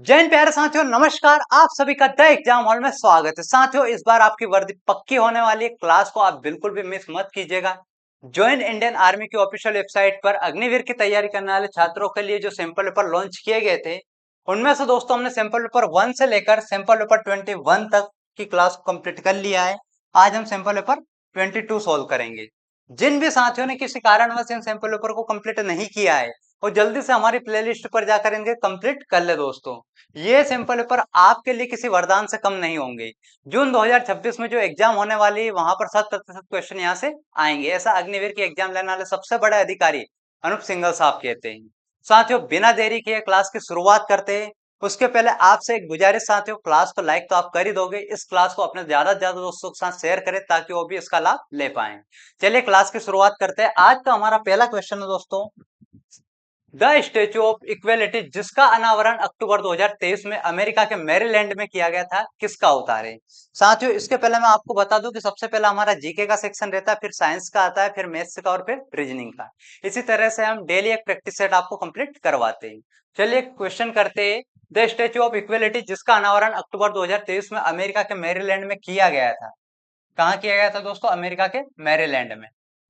जय हिंद प्यारे साथियों, नमस्कार। आप सभी का द एग्जाम हॉल में स्वागत है। साथियों, इस बार आपकी वर्दी पक्की होने वाली है। क्लास को आप बिल्कुल भी मिस मत कीजिएगा। ज्वाइन इंडियन आर्मी की ऑफिशियल वेबसाइट पर अग्निवीर की तैयारी करने वाले छात्रों के लिए जो सैंपल पेपर लॉन्च किए गए थे, उनमें से दोस्तों हमने सैंपल पेपर 1 से लेकर सैंपल पेपर 21 तक की क्लास को कंप्लीट कर लिया है। आज हम सैंपल पेपर 22 सोल्व करेंगे। जिन भी साथियों ने किसी कारणवश इन सैंपल पेपर को कंप्लीट नहीं किया है, वो जल्दी से हमारी प्लेलिस्ट पर जाकर इनके कंप्लीट कर ले दोस्तों। ये सैंपल पेपर आपके लिए किसी वरदान से कम नहीं होंगे। जून 2026 में जो एग्जाम होने वाली है, वहां पर 100% क्वेश्चन यहाँ से आएंगे, ऐसा अग्निवीर की एग्जाम लेने वाले सबसे बड़े अधिकारी अनूप सिंघल साहब कहते हैं। साथियों, बिना देरी किए क्लास की शुरुआत करते हैं। उसके पहले आपसे एक गुजारिश साथियों, क्लास को लाइक तो आप कर ही दोगे, इस क्लास को अपने ज्यादा से ज्यादा दोस्तों के साथ शेयर करें ताकि वो भी इसका लाभ ले पाए। चलिए क्लास की शुरुआत करते हैं। आज का हमारा पहला क्वेश्चन है दोस्तों, द स्टेच्यू ऑफ इक्वेलिटी, जिसका अनावरण अक्टूबर 2023 में अमेरिका के मैरीलैंड में किया गया था, किसका अवतार है। साथियों, इसके पहले मैं आपको बता दूं कि सबसे पहला हमारा जीके का सेक्शन रहता है, फिर साइंस का आता है, फिर मैथ्स का और फिर रीजनिंग का। इसी तरह से हम डेली एक प्रैक्टिस सेट आपको कंप्लीट करवाते हैं। चलिए क्वेश्चन करते हैं। द स्टेच्यू ऑफ इक्वेलिटी, जिसका अनावरण अक्टूबर 2023 में अमेरिका के मैरीलैंड में किया गया था, कहाँ किया गया था दोस्तों? अमेरिका के मैरीलैंड में।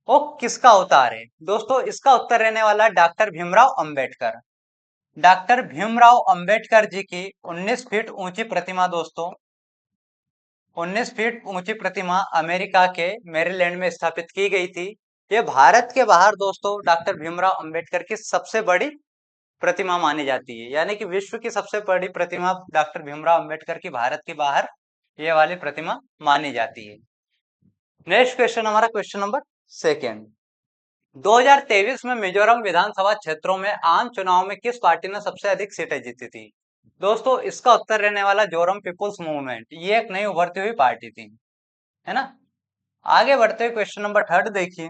वो किसका अवतार है दोस्तों? इसका उत्तर रहने वाला डॉक्टर भीमराव अंबेडकर। डॉक्टर भीमराव अंबेडकर जी की 19 फीट ऊंची प्रतिमा दोस्तों, 19 फीट ऊंची प्रतिमा अमेरिका के मैरीलैंड में स्थापित की गई थी। ये भारत के बाहर दोस्तों डॉक्टर भीमराव अंबेडकर की सबसे बड़ी प्रतिमा मानी जाती है, यानी कि विश्व की सबसे बड़ी प्रतिमा डॉक्टर भीमराव अंबेडकर की भारत के बाहर ये वाली प्रतिमा मानी जाती है। नेक्स्ट क्वेश्चन हमारा क्वेश्चन नंबर सेकेंड। 2023 में मिजोरम विधानसभा क्षेत्रों में आम चुनाव में किस पार्टी ने सबसे अधिक सीटें जीती थी? दोस्तों, इसका उत्तर रहने वाला जोरम पीपुल्स मूवमेंट। ये एक नई उभरती हुई पार्टी थी, है ना। आगे बढ़ते हुए क्वेश्चन नंबर थर्ड देखिए।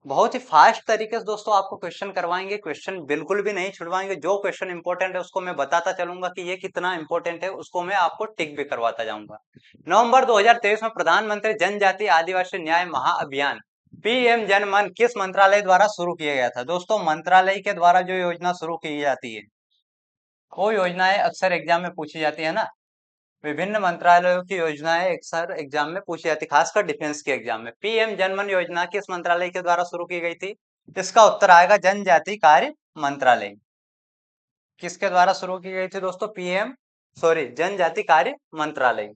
बहुत ही फास्ट तरीके से दोस्तों आपको क्वेश्चन करवाएंगे, क्वेश्चन बिल्कुल भी नहीं छुड़वाएंगे। जो क्वेश्चन इंपॉर्टेंट है उसको मैं बताता चलूंगा कि ये कितना इंपॉर्टेंट है, उसको मैं आपको टिक भी करवाता जाऊंगा। नवंबर 2023 में प्रधानमंत्री जनजाति आदिवासी न्याय महाअभियान पीएम जन मन किस मंत्रालय द्वारा शुरू किया गया था? दोस्तों, मंत्रालय के द्वारा जो योजना शुरू की जाती है, वो योजनाएं अक्सर एग्जाम में पूछी जाती है ना। विभिन्न मंत्रालयों की योजनाएं अक्सर एग्जाम में पूछी जाती है, खासकर डिफेंस के एग्जाम में। पीएम जनमन योजना किस मंत्रालय के द्वारा शुरू की गई थी? इसका उत्तर आएगा जनजाति कार्य मंत्रालय। किसके द्वारा शुरू की गई थी दोस्तों? जनजाति कार्य मंत्रालय।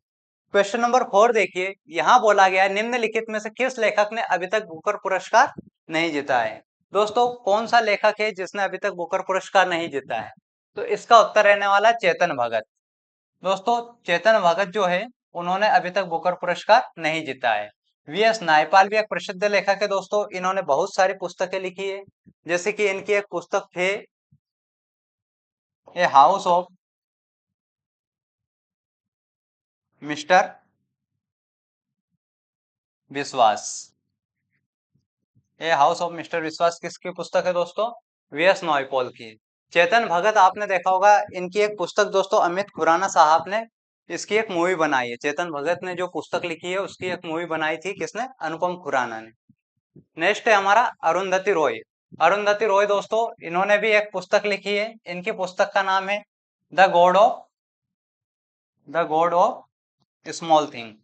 क्वेश्चन नंबर 4 देखिए। यहां बोला गया है, निम्नलिखित में से किस लेखक ने अभी तक बुकर पुरस्कार नहीं जीता है? दोस्तों, कौन सा लेखक है जिसने अभी तक बुकर पुरस्कार नहीं जीता है? तो इसका उत्तर रहने वाला चेतन भगत। दोस्तों, चेतन भगत जो है, उन्होंने अभी तक बुकर पुरस्कार नहीं जीता है। वीएस नायपाल भी एक प्रसिद्ध लेखक है दोस्तों, इन्होंने बहुत सारी पुस्तकें लिखी है। जैसे कि इनकी एक पुस्तक थे, ए हाउस ऑफ मिस्टर विश्वास। ए हाउस ऑफ मिस्टर विश्वास किसकी पुस्तक है दोस्तों? वीएस नायपॉल की। चेतन भगत आपने देखा होगा, इनकी एक पुस्तक दोस्तों अमित खुराना साहब ने इसकी एक मूवी बनाई है। चेतन भगत ने जो पुस्तक लिखी है उसकी एक मूवी बनाई थी, किसने? अनुपम खुराना ने। नेक्स्ट है हमारा अरुंधति रॉय। अरुंधति रॉय दोस्तों, इन्होंने भी एक पुस्तक लिखी है। इनकी पुस्तक का नाम है the God of small thing.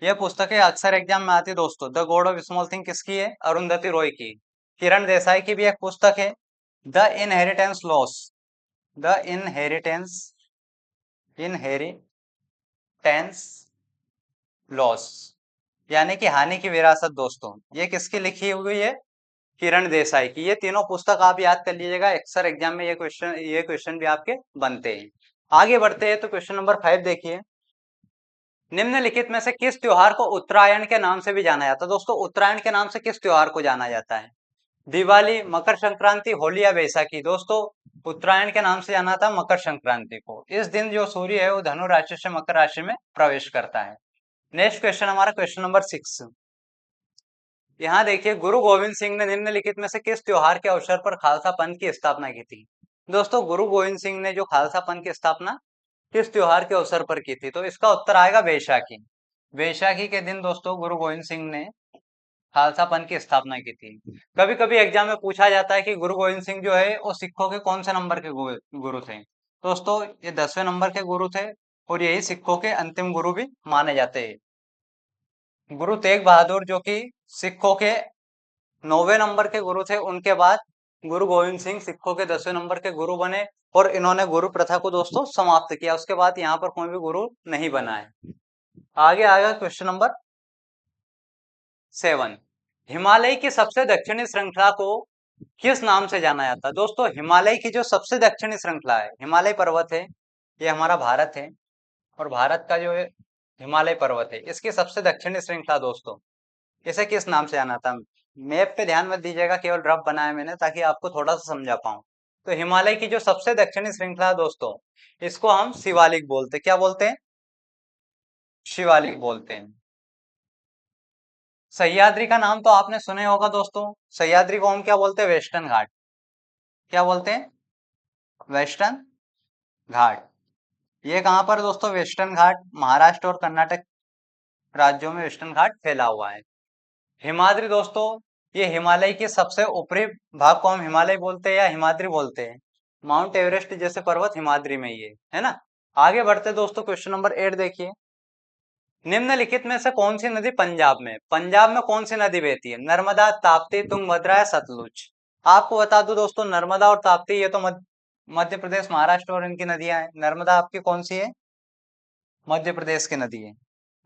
ये पुस्तकें अक्सर एग्जाम में आती है दोस्तों। The God of small thing किसकी है? अरुंधति रॉय की। किरण देसाई की भी एक पुस्तक है, the inheritance loss. The inheritance loss, यानी कि हानि की विरासत दोस्तों। ये किसकी लिखी हुई है? किरण देसाई की। ये तीनों पुस्तक आप याद कर लीजिएगा, अक्सर एग्जाम में ये क्वेश्चन भी आपके बनते हैं। आगे बढ़ते हैं तो क्वेश्चन नंबर 5 देखिए। निम्नलिखित में से किस त्योहार को उत्तरायण के नाम से भी जाना जाता है? दोस्तों, उत्तरायण के नाम से किस त्योहार को जाना जाता है? दिवाली, मकर संक्रांति, होली या बैसाखी? दोस्तों, उत्तरायण के नाम से जाना था मकर संक्रांति को। इस दिन जो सूर्य है वो धनु राशि से मकर राशि में प्रवेश करता है। नेक्स्ट क्वेश्चन हमारा क्वेश्चन नंबर 6। यहाँ देखिए, गुरु गोविंद सिंह ने निम्नलिखित में से किस त्योहार के अवसर पर खालसा पंथ की स्थापना की थी? दोस्तों, गुरु गोविंद सिंह ने जो खालसा पंथ की स्थापना किस त्योहार के अवसर पर की थी? तो इसका उत्तर आएगा बैसाखी। बैसाखी के दिन दोस्तों गुरु गोविंद सिंह ने खालसा पंथ की स्थापना की थी। कभी कभी एग्जाम में पूछा जाता है कि गुरु गोविंद सिंह जो है वो सिखों के कौन से नंबर के गुरु थे। दोस्तों ये 10वें नंबर के गुरु थे और यही सिखों के अंतिम गुरु भी माने जाते हैं। गुरु तेग बहादुर जो कि सिखों के 9वें नंबर के गुरु थे, उनके बाद गुरु गोविंद सिंह सिखों के 10वें नंबर के गुरु बने और इन्होंने गुरु प्रथा को दोस्तों समाप्त किया। उसके बाद यहाँ पर कोई भी गुरु नहीं बना है। आगे आएगा क्वेश्चन नंबर 7। हिमालय की सबसे दक्षिणी श्रृंखला को किस नाम से जाना जाता है? दोस्तों हिमालय की जो सबसे दक्षिणी श्रृंखला है, हिमालय पर्वत है, ये हमारा भारत है और भारत का जो है हिमालय पर्वत है, इसकी सबसे दक्षिणी श्रृंखला दोस्तों, इसे किस नाम से जाना था? मैप पे ध्यान मत दीजिएगा, केवल रफ बनाया मैंने ताकि आपको थोड़ा सा समझा पाऊं। तो हिमालय की जो सबसे दक्षिणी श्रृंखला है दोस्तों, इसको हम शिवालिक बोलते हैं। क्या बोलते हैं? शिवालिक बोलते हैं। सह्याद्री का नाम तो आपने सुने होगा दोस्तों। सह्याद्री को हम क्या बोलते हैं? वेस्टर्न घाट। क्या बोलते हैं? वेस्टर्न घाट। ये कहां पर दोस्तों? वेस्टर्न घाट महाराष्ट्र और कर्नाटक राज्यों में वेस्टर्न घाट फैला हुआ है। हिमाद्री दोस्तों, ये हिमालय के सबसे ऊपरी भाग को हम हिमालय बोलते हैं या हिमाद्री बोलते हैं। माउंट एवरेस्ट जैसे पर्वत हिमाद्री में ही है ना। आगे बढ़ते दोस्तों, क्वेश्चन नंबर 8 देखिए। निम्नलिखित में से कौन सी नदी पंजाब में, पंजाब में कौन सी नदी बहती है? नर्मदा, ताप्ती, तुंगभद्रा या सतलुज? आपको बता दूं दोस्तों, नर्मदा और ताप्ती ये तो मध्य प्रदेश महाराष्ट्र और इनकी नदियां हैं। नर्मदा आपकी कौन सी है? मध्य प्रदेश की नदी है।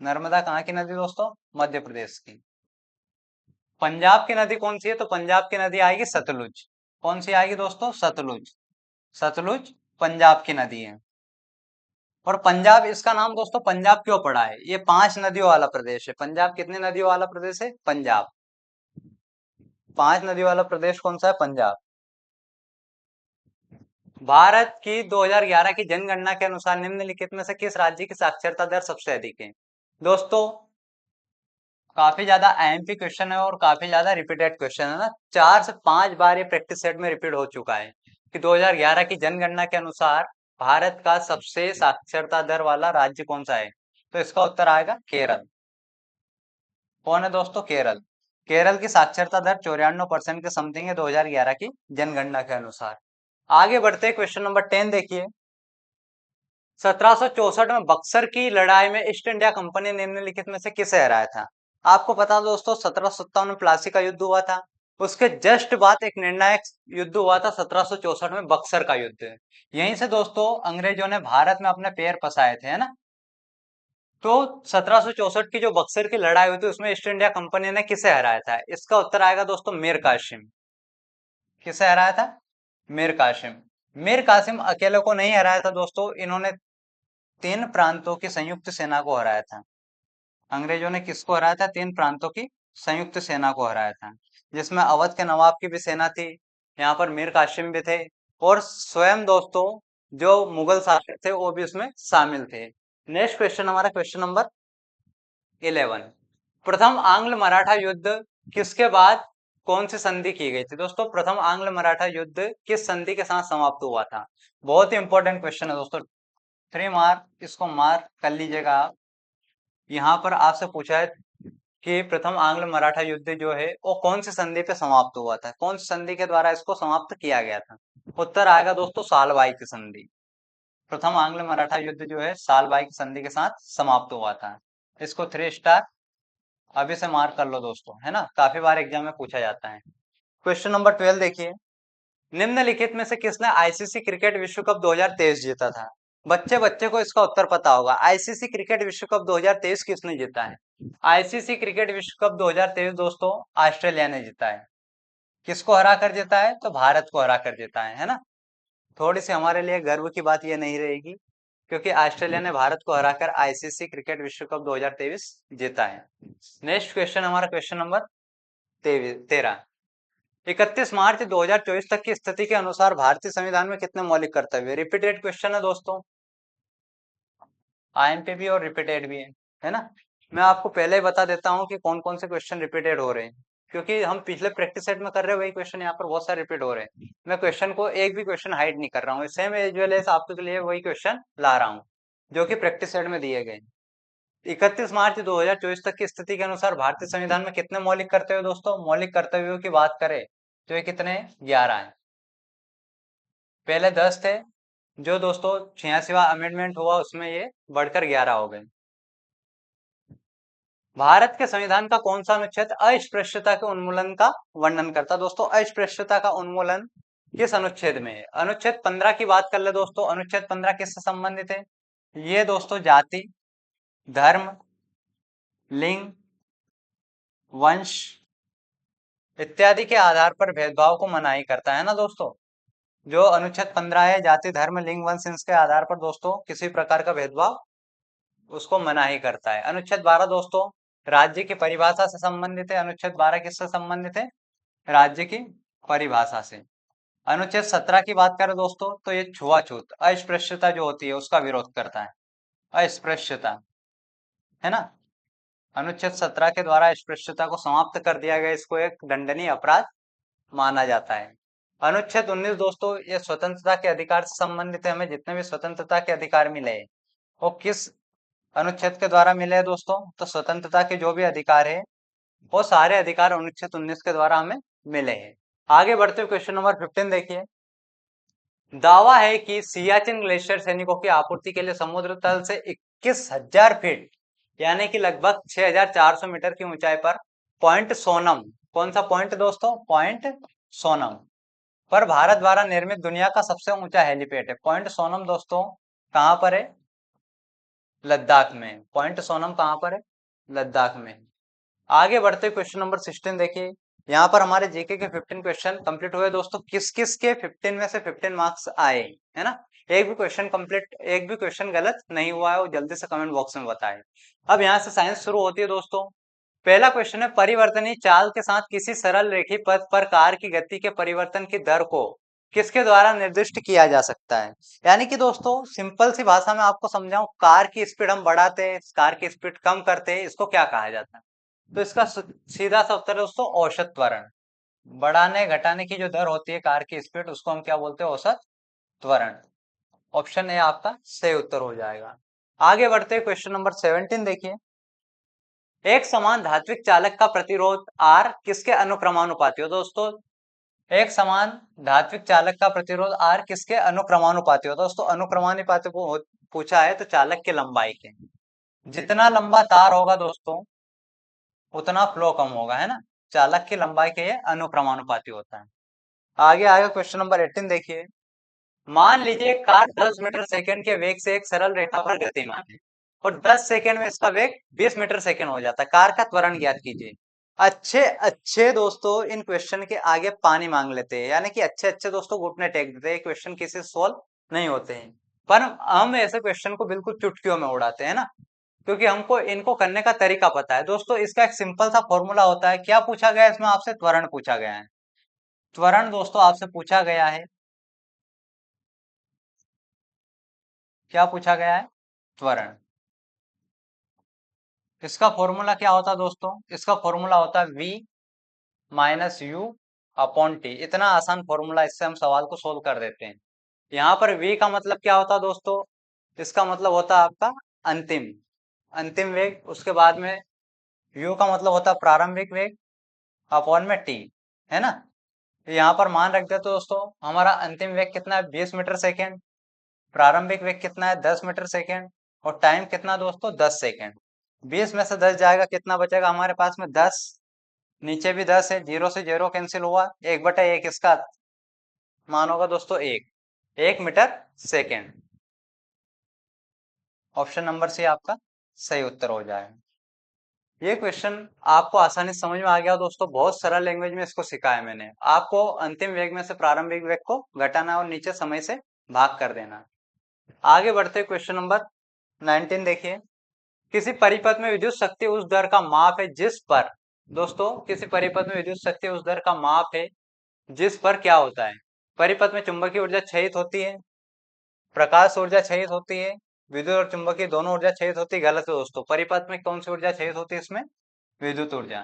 नर्मदा कहाँ की नदी दोस्तों? मध्य प्रदेश की। पंजाब की नदी कौन सी है? तो पंजाब की नदी आएगी सतलुज। कौन सी आएगी दोस्तों? सतलुज। सतलुज पंजाब की नदी है। और पंजाब, इसका नाम दोस्तों पंजाब क्यों पड़ा है? ये 5 नदियों वाला प्रदेश है। पंजाब कितने नदियों वाला प्रदेश है? पंजाब 5 नदियों वाला प्रदेश कौन सा है? पंजाब। भारत की 2011 की जनगणना के अनुसार निम्नलिखित में से किस राज्य की साक्षरता दर सबसे अधिक है? दोस्तों काफी ज्यादा आईएमपी क्वेश्चन है और काफी ज्यादा रिपीटेड क्वेश्चन है ना। 4 से 5 बार ये प्रैक्टिस सेट में रिपीट हो चुका है कि 2011 की जनगणना के अनुसार भारत का सबसे साक्षरता दर वाला राज्य कौन सा है? तो इसका उत्तर आएगा केरल। कौन है दोस्तों? केरल। केरल की साक्षरता दर 94% के समथिंग है 2011 की जनगणना के अनुसार। आगे बढ़ते क्वेश्चन नंबर 10 देखिए। 1764 में बक्सर की लड़ाई में ईस्ट इंडिया कंपनी निम्नलिखित में से किसे हराया था? आपको पता दोस्तों 1757 में प्लासी का युद्ध हुआ था। उसके जस्ट बाद एक निर्णायक युद्ध हुआ था 1764 में, बक्सर का युद्ध। यहीं से दोस्तों अंग्रेजों ने भारत में अपने पैर पसाए थे, है ना। तो 1764 की जो बक्सर की लड़ाई हुई थी उसमें ईस्ट इंडिया कंपनी ने किसे हराया था? इसका उत्तर आएगा दोस्तों मीर कासिम। किसे हराया था? मीर कासिम। मीर कासिम अकेले को नहीं हराया था दोस्तों, इन्होंने 3 प्रांतों की संयुक्त सेना को हराया था। अंग्रेजों ने किसको हराया था? 3 प्रांतों की संयुक्त सेना को हराया था, जिसमें अवध के नवाब की भी सेना थी, यहाँ पर मीर कासिम भी थे और स्वयं दोस्तों जो मुगल शासक थे वो भी उसमें शामिल थे। नेक्स्ट क्वेश्चन हमारा क्वेश्चन नंबर 11। प्रथम आंग्ल मराठा युद्ध किसके बाद कौन सी संधि की गई थी? दोस्तों प्रथम आंग्ल मराठा युद्ध किस संधि के साथ समाप्त हुआ था? बहुत ही इंपॉर्टेंट क्वेश्चन है दोस्तों, 3 मार्क, इसको मार्क कर लीजिएगा आप। यहाँ पर आपसे पूछा है कि प्रथम आंग्ल मराठा युद्ध जो है वो कौन सी संधि पे समाप्त हुआ था, कौन सी संधि के द्वारा इसको समाप्त किया गया था? उत्तर आएगा दोस्तों सालबाई की संधि। प्रथम आंग्ल मराठा युद्ध जो है सालबाई की संधि के साथ समाप्त हुआ था। इसको 3 स्टार अभी से मार्क कर लो दोस्तों, है ना, काफी बार एग्जाम में पूछा जाता है। क्वेश्चन नंबर 12 देखिए। निम्नलिखित में से किसने आईसीसी क्रिकेट विश्व कप 2023 जीता था? बच्चे बच्चे को इसका उत्तर पता होगा। आईसीसी क्रिकेट विश्व कप 2023 किसने जीता है? आईसीसी क्रिकेट विश्व कप 2023 दोस्तों ऑस्ट्रेलिया ने जीता है। किसको हरा कर जीता है? तो भारत को हरा कर जीता है ना। थोड़ी सी हमारे लिए गर्व की बात ये नहीं रहेगी क्योंकि ऑस्ट्रेलिया ने भारत को हराकर आईसीसी क्रिकेट विश्व कप 2023 जीता है। नेक्स्ट क्वेश्चन हमारा क्वेश्चन नंबर 13। 31 मार्च 2024 तक की स्थिति के अनुसार भारतीय संविधान में कितने मौलिक कर्तव्य? रिपीटेड क्वेश्चन है दोस्तों, आईएमपी भी और रिपीटेड भी है ना। मैं आपको पहले ही बता देता हूँ कि कौन कौन से क्वेश्चन रिपीटेड हो रहे हैं, क्योंकि हम पिछले प्रैक्टिस सेट में कर रहे हैं वही क्वेश्चन यहाँ पर बहुत सारे रिपीट हो रहे हैं। मैं क्वेश्चन को एक भी क्वेश्चन हाइड नहीं कर रहा हूँ, सेम एज वेल एज आपके लिए वही क्वेश्चन ला रहा हूँ जो कि प्रैक्टिस सेट में दिए गए। 31 मार्च 2024 तक की स्थिति के अनुसार भारतीय संविधान में कितने मौलिक कर्तव्य दोस्तों? मौलिक कर्तव्यों की बात करें तो ये कितने? 11 हैं। पहले 10 थे, जो दोस्तों 86वां अमेंडमेंट हुआ उसमें ये बढ़कर 11 हो गए। भारत के संविधान का कौन सा अनुच्छेद अस्पृश्यता के उन्मूलन का वर्णन करता? दोस्तों अस्पृश्यता का उन्मूलन किस अनुच्छेद में है? अनुच्छेद 15 की बात कर ले दोस्तों। अनुच्छेद 15 किससे संबंधित है? ये दोस्तों जाति, धर्म, लिंग, वंश इत्यादि के आधार पर भेदभाव को मनाही करता है ना दोस्तों। जो अनुच्छेद 15 है, जाति, धर्म, लिंग, वंश, इसके आधार पर दोस्तों किसी प्रकार का भेदभाव उसको मनाही करता है। अनुच्छेद 12 दोस्तों राज्य की परिभाषा से संबंधित है। अनुच्छेद 12 किससे संबंधित है? राज्य की परिभाषा से। अनुच्छेद 17 की बात करें दोस्तों तो ये छुआछूत, अस्पृश्यता जो होती है उसका विरोध करता है। अस्पृश्यता है ना, अनुच्छेद 17 के द्वारा अस्पृश्यता को समाप्त कर दिया गया, इसको एक दंडनीय अपराध माना जाता है। अनुच्छेद 19 दोस्तों ये स्वतंत्रता के अधिकार से संबंधित है। हमें जितने भी स्वतंत्रता के अधिकार मिले हैं वो किस अनुच्छेद के द्वारा मिले हैं दोस्तों? तो स्वतंत्रता के जो भी अधिकार है वो सारे अधिकार अनुच्छेद 19 के द्वारा हमें मिले हैं। आगे बढ़ते हुए क्वेश्चन नंबर 15 देखिए। दावा है कि सियाचिन ग्लेशियर सैनिकों की आपूर्ति के लिए समुद्र तल से 21,000 फीट यानी कि लगभग 6,400 मीटर की ऊंचाई पर पॉइंट सोनम, कौन सा पॉइंट दोस्तों? पॉइंट सोनम पर भारत द्वारा निर्मित दुनिया का सबसे ऊंचा हेलीपैड है। पॉइंट सोनम दोस्तों कहां पर है? लद्दाख में। पॉइंट सोनम कहां पर है? लद्दाख में। आगे बढ़ते क्वेश्चन नंबर 16 देखिए। यहाँ पर हमारे जीके के 15 क्वेश्चन कंप्लीट हुए दोस्तों। किस किस के 15 में से 15 मार्क्स आए, है ना? एक भी क्वेश्चन कंप्लीट, एक भी क्वेश्चन गलत नहीं हुआ है, वो जल्दी से कमेंट बॉक्स में बताएं। अब यहाँ से साइंस शुरू होती है दोस्तों। पहला क्वेश्चन है, परिवर्तनीय चाल के साथ किसी सरल रेखीय पथ पर कार की गति के परिवर्तन की दर को किसके द्वारा निर्दिष्ट किया जा सकता है? यानी कि दोस्तों सिंपल सी भाषा में आपको समझाऊं, कार की स्पीड हम बढ़ाते हैं, कार की स्पीड कम करते हैं, इसको क्या कहा जाता है? तो इसका सीधा सा उत्तर है दोस्तों औसत त्वरण। बढ़ाने घटाने की जो दर होती है कार की स्पीड, उसको हम क्या बोलते हैं? औसत त्वरण। ऑप्शन ए आपका सही उत्तर हो जाएगा। आगे बढ़ते क्वेश्चन नंबर 17 देखिए। एक समान धात्विक चालक का प्रतिरोध R किसके अनुक्रमानुपाती हो? दोस्तों एक समान धात्विक चालक का प्रतिरोध R किसके अनुक्रमानुपाती हो? दोस्तों अनुक्रमानुपाती पूछा है तो चालक की लंबाई के। जितना लंबा तार होगा दोस्तों उतना फ्लो कम होगा, है ना? चालक की लंबाई के ये अनुक्रमानुपाती होता है। आगे आगे क्वेश्चन नंबर 18 देखिए। मान लीजिए कार 10 मीटर सेकंड के वेग से एक सरल रेखा पर गतिमान है और 10 सेकंड में इसका वेग 20 मीटर सेकंड हो जाता है। कार का त्वरण ज्ञात कीजिए। अच्छे अच्छे दोस्तों इन क्वेश्चन के आगे पानी मांग लेते हैं, यानी कि अच्छे अच्छे दोस्तों घुटने टेक देते हैं। क्वेश्चन किसी से सोल्व नहीं होते हैं, पर हम ऐसे क्वेश्चन को बिल्कुल चुटकियों में उड़ाते हैं ना, क्योंकि हमको इनको करने का तरीका पता है। दोस्तों इसका एक सिंपल सा फॉर्मूला होता है। क्या पूछा गया है इसमें आपसे? त्वरण पूछा गया है। त्वरण दोस्तों आपसे पूछा गया है। क्या पूछा गया है? त्वरण। इसका फॉर्मूला क्या होता है दोस्तों? इसका फॉर्मूला होता है v minus you upon T. इतना आसान फॉर्मूला, इससे हम सवाल को सोल्व कर देते हैं। यहाँ पर v का मतलब क्या होता है दोस्तों? इसका मतलब होता है आपका अंतिम अंतिम वेग। उसके बाद में u का मतलब होता है प्रारंभिक वेग अपॉन में t, है ना? यहाँ पर मान रख देते दोस्तों, हमारा अंतिम वेग कितना है? 20 मीटर सेकेंड। प्रारंभिक वेग कितना है? 10 मीटर सेकेंड। और टाइम कितना दोस्तों? 10 सेकेंड। 20 में से 10 जाएगा, कितना बचेगा हमारे पास में? 10। नीचे भी 10 है, जीरो से जीरो कैंसिल हुआ, 1/1 इसका मान होगा दोस्तों 1 metre second. Option number C आपका सही उत्तर हो जाएगा। ये क्वेश्चन आपको आसानी से समझ में आ गया दोस्तों। बहुत सरल लैंग्वेज में इसको सिखाया मैंने आपको। अंतिम वेग में से प्रारंभिक वेग को घटाना और नीचे समय से भाग कर देना। आगे बढ़ते क्वेश्चन नंबर 19 देखिए। किसी परिपथ में विद्युत शक्ति उस दर का माप है जिस पर, दोस्तों किसी परिपथ में विद्युत शक्ति उस दर का माप है जिस पर क्या होता है? परिपथ में चुंबकीय ऊर्जा क्षयित होती है, प्रकाश ऊर्जा क्षयित होती है, विद्युत और चुंबकीय दोनों ऊर्जा क्षयित होती है। गलत है दोस्तों। परिपथ में कौन सी ऊर्जा क्षयित होती है? इसमें विद्युत ऊर्जा।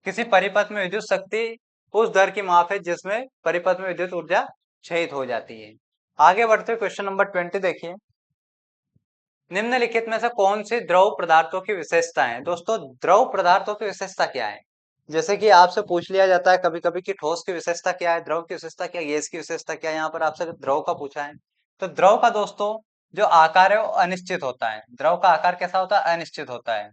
किसी परिपथ में विद्युत शक्ति उस दर की माप है जिसमें परिपथ में विद्युत ऊर्जा क्षयित हो जाती है। आगे बढ़ते क्वेश्चन नंबर 20 देखिए। निम्नलिखित में से कौन सी द्रव पदार्थों की विशेषता है? दोस्तों द्रव पदार्थों की विशेषता क्या है? जैसे कि आपसे पूछ लिया जाता है कभी कभी कि ठोस की विशेषता क्या है, द्रव की विशेषता क्या है, गैस की विशेषता क्या है। यहाँ पर आपसे द्रव का पूछा है, तो द्रव का दोस्तों जो आकार है वो अनिश्चित होता है। द्रव का आकार कैसा होता है? अनिश्चित होता है।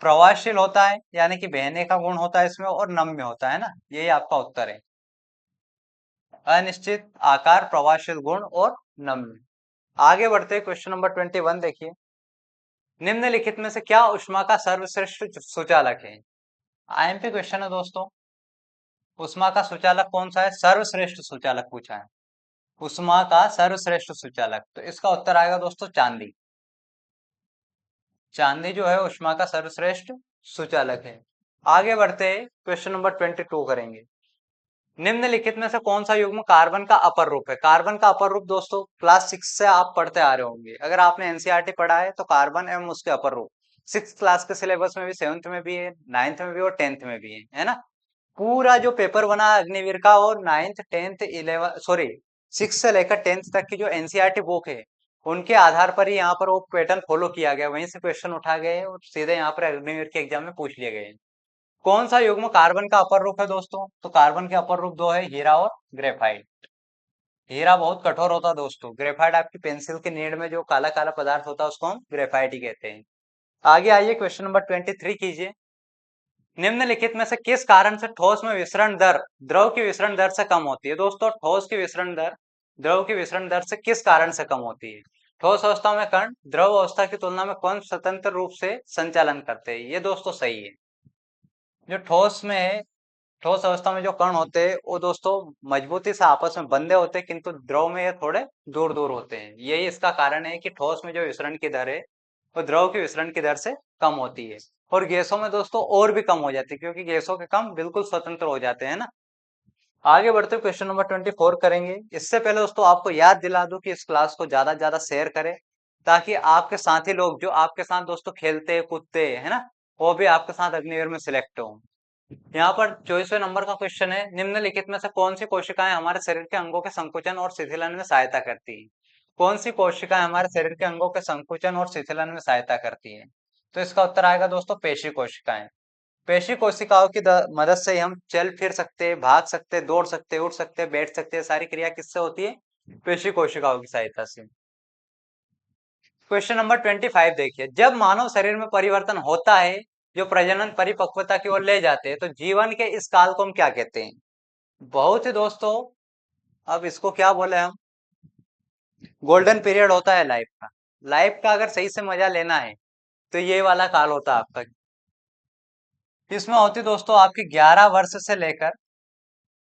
प्रवाहशील होता है, यानी कि बहने का गुण होता है इसमें, और नम्य होता है ना। यही आपका उत्तर है, अनिश्चित आकार, प्रवाहशील गुण और नम्य। आगे बढ़ते क्वेश्चन नंबर 21 देखिए। निम्नलिखित में से क्या उष्मा का सर्वश्रेष्ठ सुचालक है? आईएमपी क्वेश्चन है दोस्तों। उष्मा का सुचालक कौन सा है? सर्वश्रेष्ठ सुचालक पूछा है। उष्मा का सर्वश्रेष्ठ सुचालक, तो इसका उत्तर आएगा दोस्तों चांदी। चांदी जो है उष्मा का सर्वश्रेष्ठ सुचालक है। आगे बढ़ते क्वेश्चन नंबर 22 करेंगे। निम्नलिखित में से कौन सा युग्म कार्बन का अपर रूप है? कार्बन का अपर रूप दोस्तों क्लास 6 से आप पढ़ते आ रहे होंगे। अगर आपने एनसीईआरटी पढ़ा है तो कार्बन एवं उसके अपर रूप 6 क्लास के सिलेबस में भी, 7th में भी है, 9th में भी और 10th में भी है ना। पूरा जो पेपर बना अग्निवीर का, और 9th 10th 11 सॉरी 6 से लेकर 10th तक की जो एनसीईआरटी बुक है, उनके आधार पर ही यहाँ पर वो पैटर्न फॉलो किया गया, वहीं से क्वेश्चन उठा गए और सीधे यहाँ पर अग्निवीर के एग्जाम में पूछ लिए गए। कौन सा युग्म कार्बन का अपर रूप है दोस्तों? तो कार्बन के अपर रूप दो है, हीरा और ग्रेफाइट। हीरा बहुत कठोर होता है दोस्तों, ग्रेफाइट आपकी पेंसिल के नीड में जो काला काला पदार्थ होता है उसको हम ग्रेफाइट ही कहते हैं। आगे आइए क्वेश्चन नंबर 23 कीजिए। निम्नलिखित में से किस कारण से ठोस में विसरण दर द्रव की विसरण दर से कम होती है? दोस्तों ठोस की विसरण दर द्रव की विसरण दर से किस कारण से कम होती है? ठोस अवस्था में कण द्रव अवस्था की तुलना में कौन स्वतंत्र रूप से संचालन करते हैं? ये दोस्तों सही है। जो ठोस में है, ठोस अवस्था में जो कण होते हैं वो दोस्तों मजबूती से आपस में बंधे होते हैं, किंतु द्रव में ये थोड़े दूर दूर होते हैं। यही इसका कारण है कि ठोस में जो विसरण की दर है वो द्रव की विसरण की दर से कम होती है, और गैसों में दोस्तों और भी कम हो जाती है, क्योंकि गैसों के कण बिल्कुल स्वतंत्र हो जाते हैं ना। आगे बढ़ते क्वेश्चन नंबर 24 करेंगे। इससे पहले दोस्तों आपको याद दिला दूं कि इस क्लास को ज्यादा से ज्यादा शेयर करें, ताकि आपके साथी लोग जो आपके साथ दोस्तों खेलते कूदते है ना, वो भी आपके साथ अग्निवीर में सिलेक्ट हो। यहाँ पर 24वें नंबर का क्वेश्चन है, निम्नलिखित में से कौन सी कोशिकाएं हमारे शरीर के अंगों के संकुचन और शिथिलन में सहायता करती है? कौन सी कोशिकाएं हमारे शरीर के अंगों के संकुचन और शिथिलन में सहायता करती है? तो इसका उत्तर आएगा दोस्तों पेशी कोशिकाएं। पेशी कोशिकाओं की मदद से ही हम चल फिर सकते हैं, भाग सकते हैं, दौड़ सकते हैं, उठ सकते हैं, बैठ सकते हैं। सारी क्रिया किससे होती है? पेशी कोशिकाओं की सहायता से। क्वेश्चन नंबर 25 देखिए। जब मानव शरीर में परिवर्तन होता है जो प्रजनन परिपक्वता की ओर ले जाते हैं, तो जीवन के इस काल को हम क्या कहते हैं? बहुत ही दोस्तों, अब इसको क्या बोले हम, गोल्डन पीरियड होता है लाइफ का। लाइफ का अगर सही से मजा लेना है तो ये वाला काल होता है आपका। इसमें होती दोस्तों आपकी 11 वर्ष से लेकर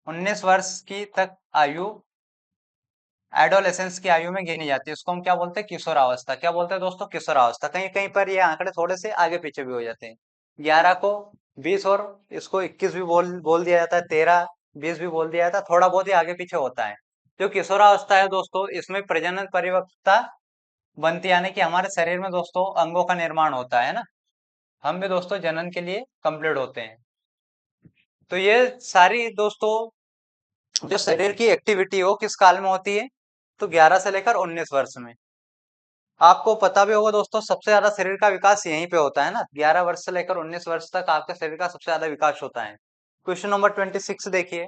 19 वर्ष की तक आयु एडोलेसेंस की आयु में गिनी जाती है। इसको हम क्या बोलते हैं? किशोरावस्था। क्या बोलते हैं दोस्तों? किशोरावस्था। कहीं कहीं पर ये आंकड़े थोड़े से आगे पीछे भी हो जाते हैं। 11 को 20 और इसको 21 भी बोल दिया जाता है, 13 20 भी बोल दिया जाता है, थोड़ा बहुत ही आगे पीछे होता है। जो किशोरावस्था है दोस्तों, इसमें प्रजनन परिपक्वता बनती, यानी कि हमारे शरीर में दोस्तों अंगों का निर्माण होता है ना। हम भी दोस्तों जनन के लिए कंप्लीट होते हैं। तो ये सारी दोस्तों जो शरीर की एक्टिविटी हो किस काल में होती है? तो 11 से लेकर 19 वर्ष में। आपको पता भी होगा दोस्तों, सबसे ज्यादा शरीर का विकास यहीं पे होता है ना। 11 वर्ष से लेकर 19 वर्ष तक आपके शरीर का सबसे ज्यादा विकास होता है। क्वेश्चन नंबर 26 देखिए।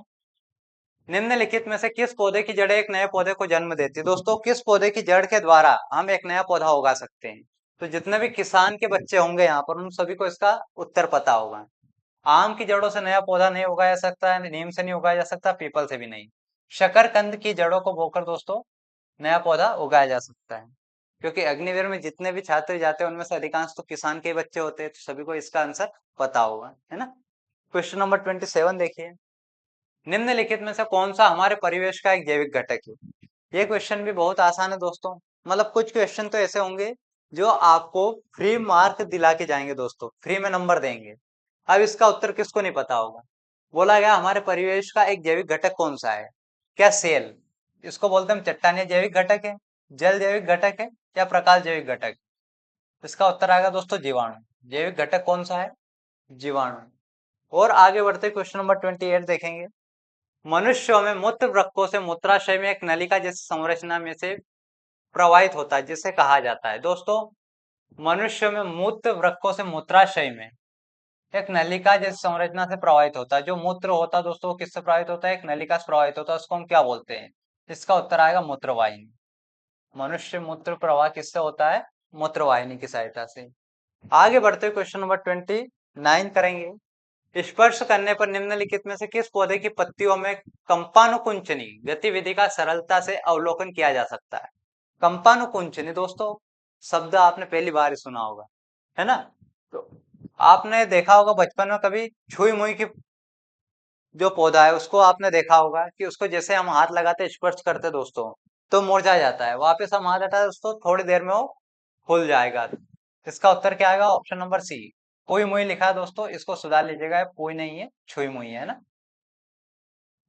निम्नलिखित में से किस पौधे की जड़ एक नए पौधे को जन्म देती है? दोस्तों किस पौधे की जड़ के द्वारा हम एक नया पौधा उगा सकते हैं? तो जितने भी किसान के बच्चे होंगे यहाँ पर, उन सभी को इसका उत्तर पता होगा। आम की जड़ों से नया पौधा नहीं उगाया जा सकता है, नीम से नहीं उगाया जा सकता, पीपल से भी नहीं। शकरकंद की जड़ों को बोकर दोस्तों नया पौधा उगाया जा सकता है। क्योंकि अग्निवीर में जितने भी छात्र जाते हैं उनमें से अधिकांश तो किसान के बच्चे होते हैं, तो सभी को इसका आंसर पता होगा, है ना। क्वेश्चन नंबर 27 देखिए। निम्नलिखित में से कौन सा हमारे परिवेश का एक जैविक घटक है? ये क्वेश्चन भी बहुत आसान है दोस्तों। मतलब कुछ क्वेश्चन तो ऐसे होंगे जो आपको फ्री मार्क दिला के जाएंगे दोस्तों, फ्री में नंबर देंगे। अब इसका उत्तर किसको नहीं पता होगा? बोला गया हमारे परिवेश का एक जैविक घटक कौन सा है? क्या सेल, इसको बोलते हैं हम चट्टानीय जैविक घटक है, जल जैविक घटक है, या प्रकाश जैविक घटक? इसका उत्तर आएगा दोस्तों जीवाणु। जैविक घटक कौन सा है? जीवाणु। और आगे बढ़ते क्वेश्चन नंबर 28 देखेंगे। मनुष्यों में मूत्र वृक्कों से मूत्राशय में एक नलिका जैसी संरचना में से प्रवाहित होता है, जिसे कहा जाता है दोस्तों मनुष्य में मूत्र वृक्कों से मूत्राशय में एक नलिका जैसी संरचना से प्रवाहित होता है। जो मूत्र होता है दोस्तों वो किससे प्रवाहित होता है? एक नलिका से प्रवाहित होता है, उसको हम क्या बोलते हैं? इसका उत्तर आएगा मूत्रवाहिनी। मनुष्य मूत्र प्रवाह किससे होता है? मूत्रवाहिनी की सहायता से। आगे बढ़ते हुए क्वेश्चन नंबर 29 करेंगे। स्पर्श करने पर निम्नलिखित में से किस पौधे की पत्तियों में कंपानुकुंचनी गतिविधि का सरलता से अवलोकन किया जा सकता है? कंपानुकुंचनी दोस्तों शब्द आपने पहली बार ही सुना होगा, है ना? तो आपने देखा होगा बचपन में कभी छुई मुई की जो पौधा है उसको आपने देखा होगा कि उसको जैसे हम हाथ लगाते स्पर्श करते दोस्तों तो मुरझा जाता है। वापस हम हाथ हटाते दोस्तों थोड़ी देर में वो खुल जाएगा। इसका उत्तर क्या आएगा? ऑप्शन नंबर सी, पुई मुई लिखा है दोस्तों, इसको सुधार लीजिएगा, पुई नहीं है छुई मुई है ना।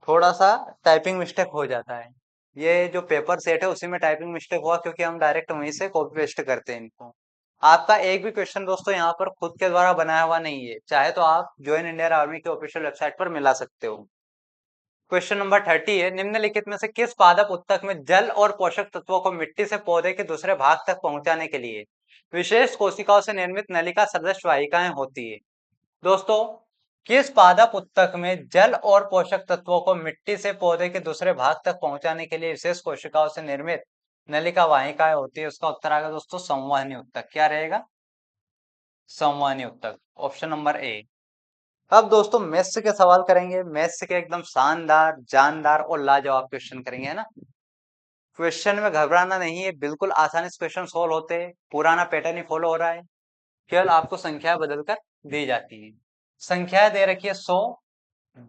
थोड़ा सा टाइपिंग मिस्टेक हो जाता है, ये जो पेपर सेट है उसी में टाइपिंग मिस्टेक हुआ क्योंकि हम डायरेक्ट वहीं से कॉपी पेस्ट करते हैं इनको। आपका एक भी क्वेश्चन दोस्तों यहाँ पर खुद के द्वारा बनाया हुआ नहीं है, चाहे तो आप ज्वाइन इंडियन आर्मी के ऑफिशियल वेबसाइट पर मिला सकते हो। क्वेश्चन नंबर 30 है, निम्नलिखित में से किस पादप उत्तक में जल और पोषक तत्वों को मिट्टी से पौधे के दूसरे भाग तक पहुंचाने के लिए विशेष कोशिकाओं से निर्मित नलिका सदृश वाहिकाएं होती है? दोस्तों किस पादप उत्तक में जल और पोषक तत्वों को मिट्टी से पौधे के दूसरे भाग तक पहुंचाने के लिए विशेष कोशिकाओं से निर्मित नलिका वाहिकाएं होती है? उसका उत्तर आएगा दोस्तों संवहनी उत्तक। क्या रहेगा? संवहनी उत्तक, ऑप्शन नंबर ए। अब दोस्तों मैथ्स के सवाल करेंगे, मैथ्स के एकदम शानदार जानदार और लाजवाब क्वेश्चन करेंगे, है ना। क्वेश्चन में घबराना नहीं है, बिल्कुल आसानी से क्वेश्चन सोल्व होते हैं, पुराना पैटर्न ही फॉलो हो रहा है, केवल आपको संख्या बदलकर दी जाती है। संख्या दे रखी है 100,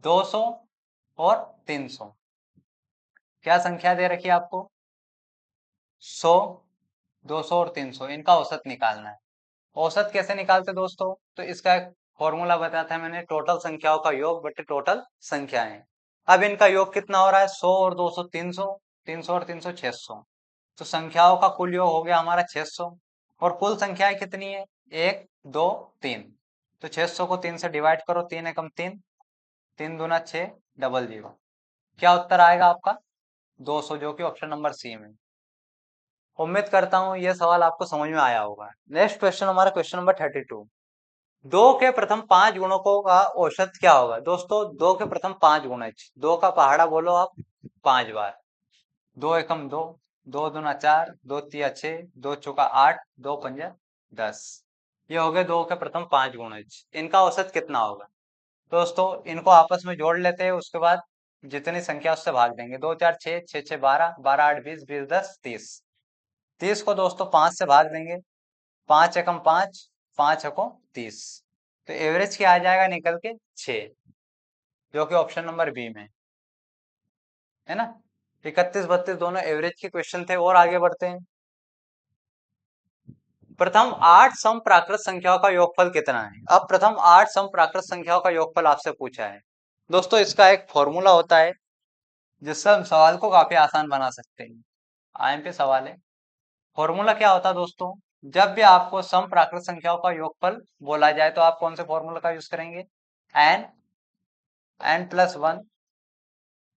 200 और 300। क्या संख्या दे रखी है आपको? 100, 200 और 300, इनका औसत निकालना है। औसत कैसे निकालते दोस्तों? तो इसका एक फॉर्मूला बताया था मैंने, टोटल संख्याओं का योग बटे टोटल संख्याएं। अब इनका योग कितना हो रहा है? 100 और 200 300, 300 और 300 600। तो संख्याओं का कुल योग हो गया हमारा 600। और कुल संख्याएं कितनी है? 1 2 3। तो 600 को 3 से डिवाइड करो, 3 एकम 3, 3 दूना 6, डबल 0। क्या उत्तर आएगा आपका? 200, जो कि ऑप्शन नंबर सी में। उम्मीद करता हूं यह सवाल आपको समझ में आया होगा। नेक्स्ट क्वेश्चन हमारा क्वेश्चन नंबर 32। दो के प्रथम 5 गुणकों का औसत क्या होगा? दोस्तों दो के प्रथम 5 गुणज, दो का पहाड़ा बोलो आप 5 बार। 2 एकम 2, 2 दूना 4, 2 तिया 6, 2 चौका 8, 2 पंजा 10। ये हो गए दो के प्रथम 5 गुणज। इनका औसत कितना होगा? दोस्तों इनको आपस में जोड़ लेते हैं, उसके बाद जितनी संख्या उससे भाग देंगे। 2 4 6, 6 6 12, 12 8 20, 20 10 30। 30 को दोस्तों 5 से भाग देंगे, 5 एकम 5, 5 एकम 30। तो एवरेज क्या आ जाएगा निकल के? 6, जो कि ऑप्शन नंबर बी में है ना। 31 32 दोनों एवरेज के क्वेश्चन थे। और आगे बढ़ते हैं। प्रथम 8 सम प्राकृत संख्याओं का योगफल कितना है? अब प्रथम 8 सम प्राकृत संख्याओं का योगफल आपसे पूछा है दोस्तों। इसका एक फॉर्मूला होता है जिससे हम सवाल को काफी आसान बना सकते हैं। आईएमपी सवाल है। फॉर्मूला क्या होता है दोस्तों? जब भी आपको सम प्राकृत संख्याओं का योगफल बोला जाए तो आप कौन से फॉर्मूला का यूज करेंगे? N, n plus one.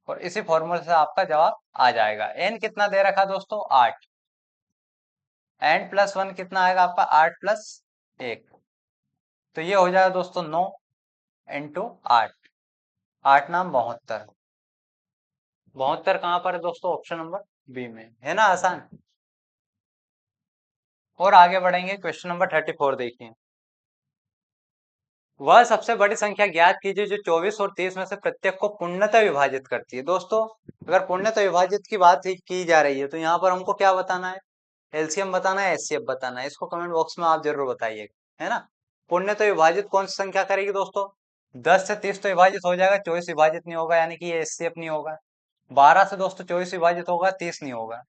और इसी फॉर्मूले से आपका जवाब आ जाएगा। एन कितना दे रखा दोस्तों? 8। एन प्लस वन कितना आएगा आपका? 8 प्लस 1। तो ये हो जाएगा दोस्तों 9 इंटू 8। 8 नाम 72। 72 कहां पर है दोस्तों? ऑप्शन नंबर बी में, है ना आसान। और आगे बढ़ेंगे, क्वेश्चन नंबर 34 देखिए। वह सबसे बड़ी संख्या ज्ञात कीजिए जो 24 और 30 में से प्रत्येक को पूर्णतः विभाजित करती है। दोस्तों अगर पूर्णतः विभाजित की बात की जा रही है तो यहाँ पर हमको क्या बताना है? एलसीएम बताना है, एचसीएफ बताना है। इसको कमेंट बॉक्स में आप जरूर बताइएगा, है ना। पूर्णतः विभाजित कौन सी संख्या करेगी दोस्तों? 10 से 30 तो विभाजित हो जाएगा, 24 विभाजित नहीं होगा, यानी कि ये एचसीएफ नहीं होगा। 12 से दोस्तों 24 विभाजित होगा, 30 नहीं होगा।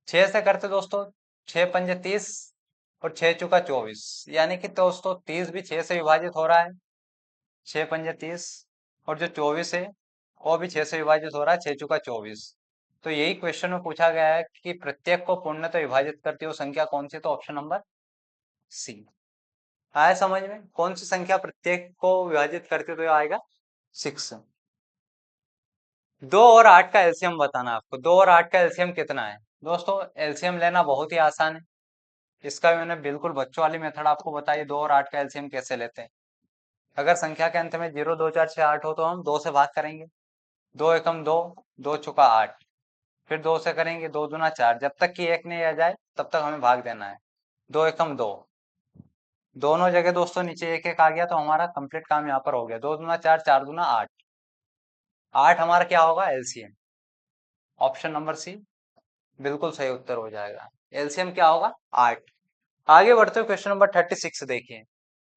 6 से करते दोस्तों, 6 पंजे 30 और 6 चौका 24, यानी कि दोस्तों 30 भी 6 से विभाजित हो रहा है, 6 पंजे 30। और जो 24 है वो भी 6 से विभाजित हो रहा है, 6 चौका 24। तो यही क्वेश्चन में पूछा गया है कि प्रत्येक को पूर्णतः विभाजित करती हुई संख्या कौन सी? तो ऑप्शन नंबर सी आया समझ में। कौन सी संख्या प्रत्येक को विभाजित करते हुए आएगा? 6। 2 और 8 का एलसीएम बताना आपको। 2 और 8 का एलसीएम कितना है? दोस्तों एलसीएम लेना बहुत ही आसान है। इसका भी मैंने बिल्कुल बच्चों वाली मेथड आपको बताई, 2 और 8 का एलसीएम कैसे लेते हैं। अगर संख्या के अंत में 0 2 4 6 8 हो तो हम 2 से भाग करेंगे, 2 एकम 2, 2 चौका 8, फिर 2 से करेंगे, 2 दूना 4, जब तक कि 1 नहीं आ जाए तब तक हमें भाग देना है। 2 एकम 2, दोनों जगह दोस्तों नीचे 1 1 आ गया तो हमारा कंप्लीट काम यहाँ पर हो गया। 2 दूना 4, 4 दूना 8, 8 हमारा क्या होगा एलसीएम। ऑप्शन नंबर सी बिल्कुल सही उत्तर हो जाएगा। एलसीएम क्या होगा 8। आगे बढ़ते हुए क्वेश्चन नंबर 36 देखिए,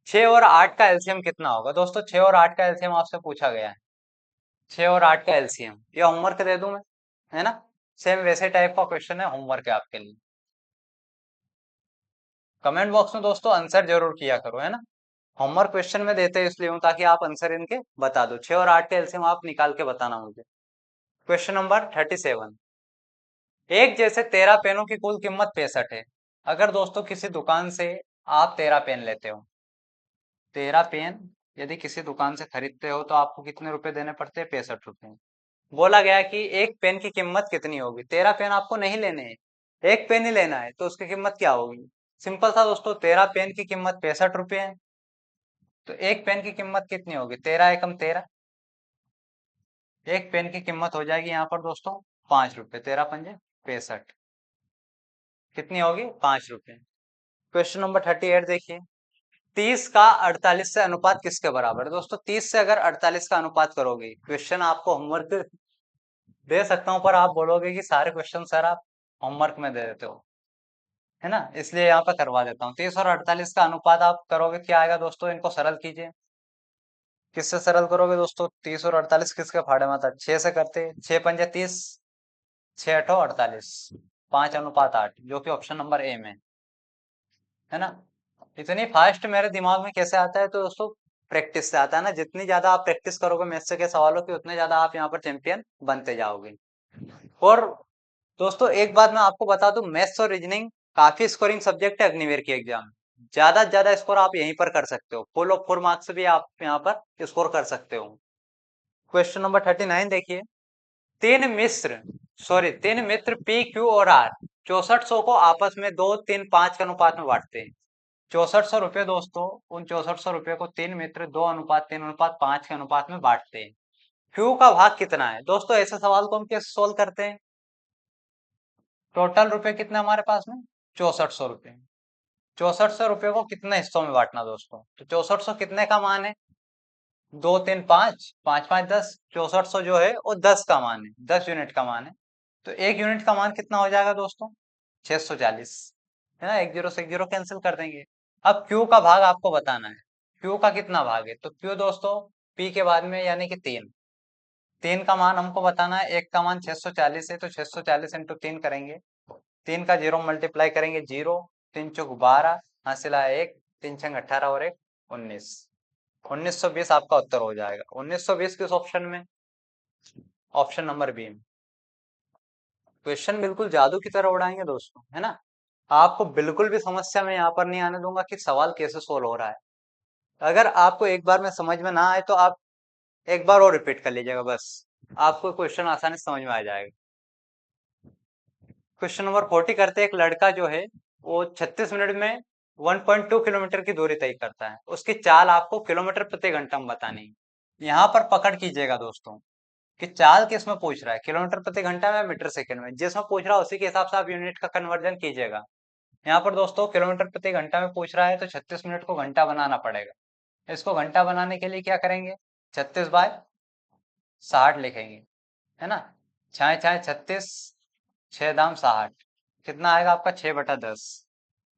6 और 8 का एलसीएम कितना होगा। दोस्तों 6 और 8 का एलसीएम आपसे पूछा गया है, 6 और 8 का एलसीएम। ये होमवर्क दे दूं मैं, है ना, सेम वैसे टाइप का क्वेश्चन है, होमवर्क है आपके लिए। कमेंट बॉक्स में दोस्तों आंसर जरूर किया करो, है ना। होमवर्क क्वेश्चन में देते हैं इसलिए हूं ताकि आप आंसर इनके बता दो। 6 और 8 का एलसीएम आप निकाल के बताना मुझे। क्वेश्चन नंबर 37, एक जैसे 13 पेनों की कुल कीमत 65 है। अगर दोस्तों किसी दुकान से आप 13 पेन लेते हो, 13 पेन यदि किसी दुकान से खरीदते हो तो आपको कितने रुपए देने पड़ते हैं, 65 रुपए। बोला गया कि एक पेन की कीमत कितनी होगी। 13 पेन आपको नहीं लेने हैं, एक पेन ही लेना है, तो उसकी कीमत क्या होगी। सिंपल था दोस्तों, 13 पेन की कीमत 65 रुपए है, तो एक पेन की कीमत कितनी होगी, 13 एकम 13, एक पेन की कीमत हो जाएगी यहाँ पर दोस्तों 5 रुपए, 13 पंजे 65, कितनी होगी 5 रुपए। क्वेश्चन नंबर 38 देखिए, 30 का 48 से अनुपात किसके बराबर है। दोस्तों 30 से अगर 48 का अनुपात करोगे, क्वेश्चन आपको होमवर्क दे सकता हूं पर आप बोलोगे कि सारे क्वेश्चन सर आप होमवर्क में दे देते हो, है ना, इसलिए यहाँ पे करवा देता हूँ। 30 और 48 का अनुपात आप करोगे क्या आएगा दोस्तों, इनको सरल कीजिए। किससे सरल करोगे दोस्तों, 30 और 48 किसके फाड़े में आता है, 6 से करते, 6 पंजे 30, 6 अठो 48, 5:8, जो कि ऑप्शन नंबर ए में है ना। इतनी फास्ट मेरे दिमाग में कैसे आता है, तो दोस्तों प्रैक्टिस से आता है ना। जितनी ज्यादा आप प्रैक्टिस करोगे मैथ्स के सवालों की, उतने ज्यादा आप यहाँ पर चैंपियन बनते जाओगे। और दोस्तों एक बात मैं आपको बता दूं, मैथ्स और रीजनिंग काफी स्कोरिंग सब्जेक्ट है अग्निवीर की एग्जाम में। ज्यादा से ज्यादा स्कोर आप यहीं पर कर सकते हो, फुल ऑफ 4 मार्क्स भी आप यहाँ पर स्कोर कर सकते हो। क्वेश्चन नंबर 39 देखिए, तीन मित्र पी क्यू और आर 6400 को आपस में 2 3 5 के अनुपात में बांटते हैं। 6400 रुपए दोस्तों, उन 6400 रुपए को 3 मित्र 2:3:5 के अनुपात में बांटते हैं। क्यू का भाग कितना है। दोस्तों ऐसे सवाल को हम कैसे सोल्व करते हैं, टोटल रुपए कितने हमारे पास में 6400 रुपए, 6400 रुपए को कितने हिस्सों में बांटना दोस्तों, तो 6400 कितने का मान है, 2 3 5, 5 5 10, 6400 जो है वो 10 का मान है, 10 यूनिट का मान है। तो 1 यूनिट का मान कितना हो जाएगा दोस्तों, 640, है ना, एक जीरो से एक जीरो कैंसिल कर देंगे। अब क्यू का भाग आपको बताना है, क्यू का कितना भाग है, तो क्यू दोस्तों पी के बाद में यानी कि 3, 3 का मान हमको बताना है। एक का मान 640 है तो 640 इंटू 3 करेंगे, 3 का 0 मल्टीप्लाई करेंगे 0, 3 चौक 12, हासिल आया 1, 3 छंग 18 और 1 19, 1920 आपका उत्तर हो जाएगा। 1920 किस ऑप्शन में, ऑप्शन नंबर बी में। क्वेश्चन बिल्कुल जादू की तरह उड़ाएंगे दोस्तों, है ना। आपको बिल्कुल भी समस्या में यहाँ पर नहीं आने दूंगा कि सवाल कैसे सोल्व हो रहा है। अगर आपको एक बार में समझ में ना आए तो आप एक बार और रिपीट कर लीजिएगा, बस आपको क्वेश्चन आसानी से समझ में आ जाएगा। क्वेश्चन नंबर 40 करते, एक लड़का जो है वो 36 मिनट में 1.2 किलोमीटर की दूरी तय करता है। उसकी चाल आपको किलोमीटर प्रति घंटा में बतानी है। यहाँ पर पकड़ कीजिएगा दोस्तों कि चाल किस में पूछ रहा है, किलोमीटर प्रति घंटा में, मीटर सेकंड में। जिसमें पूछ रहा है उसी के हिसाब से आप यूनिट का कन्वर्जन कीजिएगा। यहाँ पर दोस्तों किलोमीटर प्रति घंटा में पूछ रहा है तो 36 मिनट को घंटा बनाना पड़ेगा। इसको घंटा बनाने के लिए क्या करेंगे, 36/60 लिखेंगे, है ना। छाए छाए 36, 6 दाम 60, कितना आएगा आपका 6/10।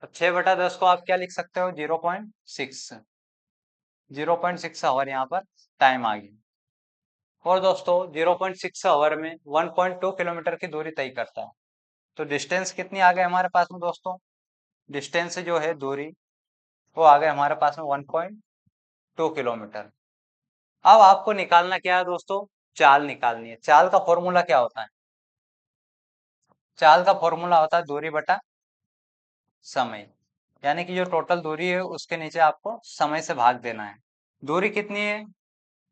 तो 6/10 को आप क्या लिख सकते हो, 0.6, 0.6 आवर यहाँ पर टाइम आ गई। और दोस्तों 0.6 आवर में 1.2 किलोमीटर की दूरी तय करता है। तो डिस्टेंस कितनी आ गई हमारे पास में दोस्तों, डिस्टेंस जो है दूरी वो आ गए हमारे पास में 1.2 किलोमीटर। अब आपको निकालना क्या है दोस्तों, चाल निकालनी है। चाल का फॉर्मूला क्या होता है, चाल का फॉर्मूला होता है दूरी बटा समय, यानी कि जो टोटल दूरी है उसके नीचे आपको समय से भाग देना है। दूरी कितनी है,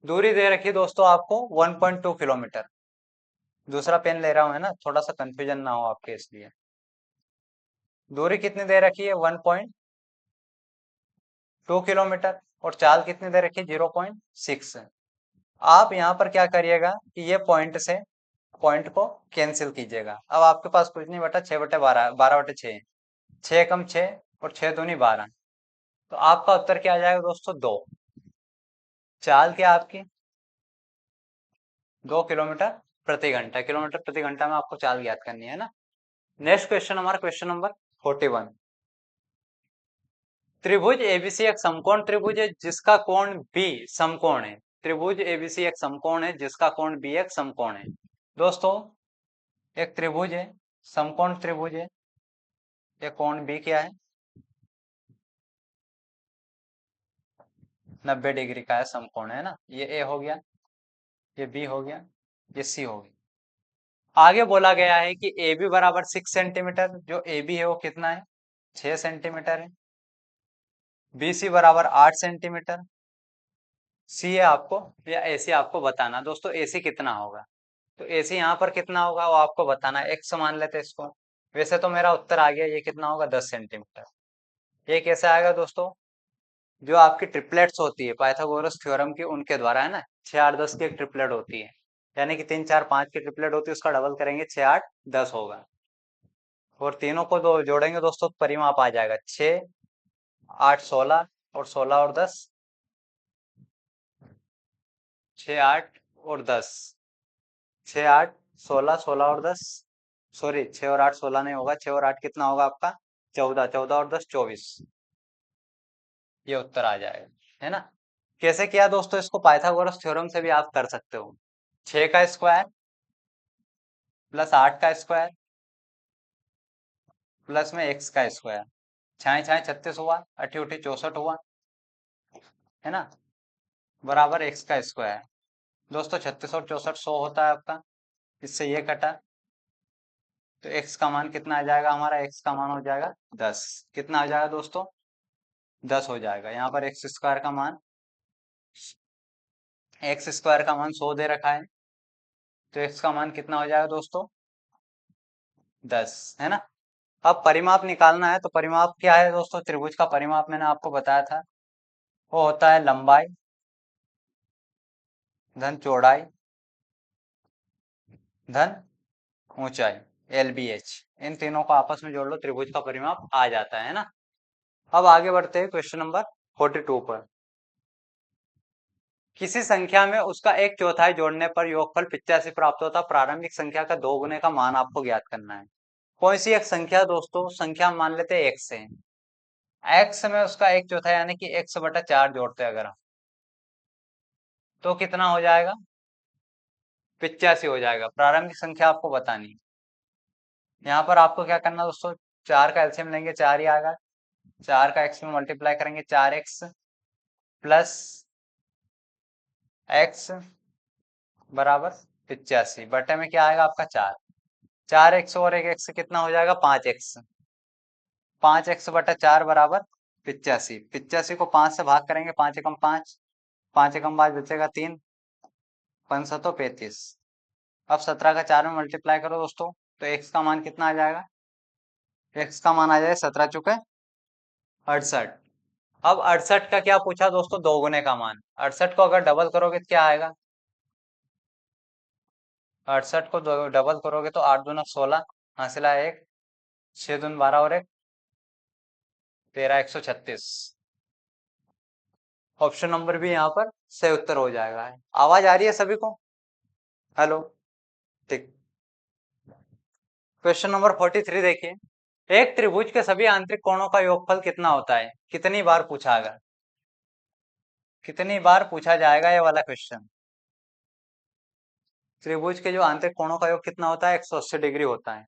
दूरी दे रखी है दोस्तों आपको 1.2 किलोमीटर। दूसरा पेन ले रहा हूं, है ना, थोड़ा सा कंफ्यूजन ना हो आपके इसलिए। दूरी कितनी दे रखी है 1.2 किलोमीटर, और चाल कितनी दे रखी है 0.6। आप यहाँ पर क्या करिएगा कि ये पॉइंट से पॉइंट को कैंसिल कीजिएगा। अब आपके पास कुछ नहीं बटा 6/12, 12/6, 6 कम 6 और 6 दूनी 12, तो आपका उत्तर क्या आ जाएगा दोस्तों 2। चाल क्या आपकी 2 किलोमीटर प्रति घंटा, किलोमीटर प्रति घंटा में आपको चाल ज्ञात करनी है ना। नेक्स्ट क्वेश्चन हमारा क्वेश्चन नंबर 41। त्रिभुज एबीसी एक समकोण त्रिभुज है जिसका कोण बी समकोण है। त्रिभुज एबीसी एक समकोण है जिसका कोण बी एक समकोण है। दोस्तों एक त्रिभुज है, समकोण त्रिभुज है, ये कोण बी क्या है 90 डिग्री का है, समकोण है ना। ये ए हो गया, ये बी हो गया, ये सी हो गया। आगे बोला गया है कि ए बी बराबर 6 सेंटीमीटर, जो ए बी है वो कितना है 6 सेंटीमीटर है। बी सी बराबर 8 सेंटीमीटर। सी है आपको या ए सी आपको बताना दोस्तों, ए सी कितना होगा। तो ए सी यहाँ पर कितना होगा वो आपको बताना है, एक्स मान लेते हैं इसको। वैसे तो मेरा उत्तर आ गया, ये कितना होगा 10 सेंटीमीटर। ये कैसे आएगा दोस्तों, जो आपकी ट्रिपलेट्स होती है पाइथागोरस थ्योरम की उनके द्वारा, है ना। 6 8 10 की एक ट्रिपलेट होती है, यानी कि 3 4 5 की ट्रिपलेट होती है, उसका डबल करेंगे 6 8 10 होगा। और तीनों को दो जोड़ेंगे दोस्तों, परिमाप आ जाएगा 6 8 16 और 16 और 10, 6 8 और 10, 6 8 16 16 और 10, सॉरी 6 और 8 16 नहीं होगा, 6 और 8 कितना होगा आपका 14, 14 और 10 24, ये उत्तर आ जाएगा, है ना। कैसे किया दोस्तों, इसको पाइथागोरस थ्योरम से भी आप कर सकते हो। 6 का स्क्वायर प्लस 8 का स्क्वायर प्लस में x का स्क्वायर, 6 6 36 हुआ, 8 8 64 हुआ, है ना, बराबर x का स्क्वायर। दोस्तों 36 और 64 100 होता है आपका, इससे ये कटा, तो x का मान कितना आ जाएगा हमारा, x का मान हो जाएगा 10। कितना आ जाएगा दोस्तों 10 हो जाएगा। यहाँ पर एक्स स्क्वायर का मान, एक्स स्क्वायर का मान 100 दे रखा है, तो x का मान कितना हो जाएगा दोस्तों 10, है ना। अब परिमाप निकालना है, तो परिमाप क्या है दोस्तों, त्रिभुज का परिमाप मैंने आपको बताया था, वो होता है लंबाई धन चौड़ाई धन ऊंचाई, LBH। इन तीनों को आपस में जोड़ लो, त्रिभुज का परिमाप आ जाता है ना। अब आगे बढ़ते हैं क्वेश्चन नंबर 42 पर। किसी संख्या में उसका एक चौथाई जोड़ने पर योगफल 85 प्राप्त होता, प्रारंभिक संख्या का 2 गुने का मान आपको ज्ञात करना है। कौन सी एक संख्या दोस्तों, संख्या मान लेते हैं एक्स है, एक्स में उसका एक चौथाई यानी कि 100/4 जोड़ते हैं अगर हम, तो कितना हो जाएगा 85 हो जाएगा। प्रारंभिक संख्या आपको बतानी, यहाँ पर आपको क्या करना दोस्तों, 4 का एलसीएम लेंगे 4 ही आएगा, 4 का एक्स में मल्टीप्लाई करेंगे 4x प्लस एक्स बराबर 85, बटे में क्या आएगा आपका 4, 4x और एक x कितना हो जाएगा 5x, 5x/4 बराबर 85। 85 को 5 से भाग करेंगे, 5 एकम 5, 5 एकम 5 बचेगा 3, 5 सतो 35। अब 17 का 4 में मल्टीप्लाई करो दोस्तों, तो x का मान कितना आ जाएगा, x का मान आ जाएगा 17 चुके 68। अब 68 का क्या पूछा दोस्तों, 2 गुने का मान। 68 को अगर डबल करोगे तो क्या आएगा, 68 को डबल करोगे तो 8 दूना 16, हासिल आया 1, 6 दून 12 और 1 13, 136। ऑप्शन नंबर भी यहाँ पर सही उत्तर हो जाएगा। है आवाज आ रही है सभी को, हेलो, ठीक। क्वेश्चन नंबर 43 देखिए, एक त्रिभुज के सभी आंतरिक कोणों का योगफल कितना होता है। कितनी बार पूछा अगर, कितनी बार पूछा जाएगा ये वाला क्वेश्चन। त्रिभुज के जो आंतरिक कोणों का योग कितना होता है 180 डिग्री होता है।